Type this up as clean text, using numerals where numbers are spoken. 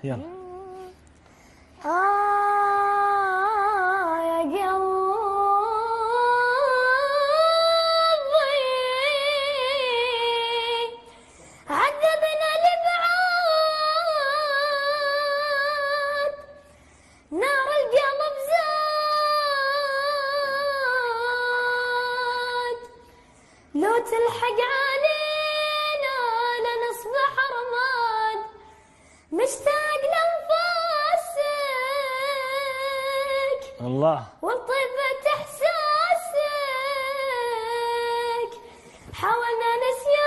يلا. يا قلبي عذبنا الابعاد، نار القلب زاد، لو تلحق علينا لنصبح رماد، مشتاق لانفاسك الله. ولطيفة احساسك، حاولنا نسيان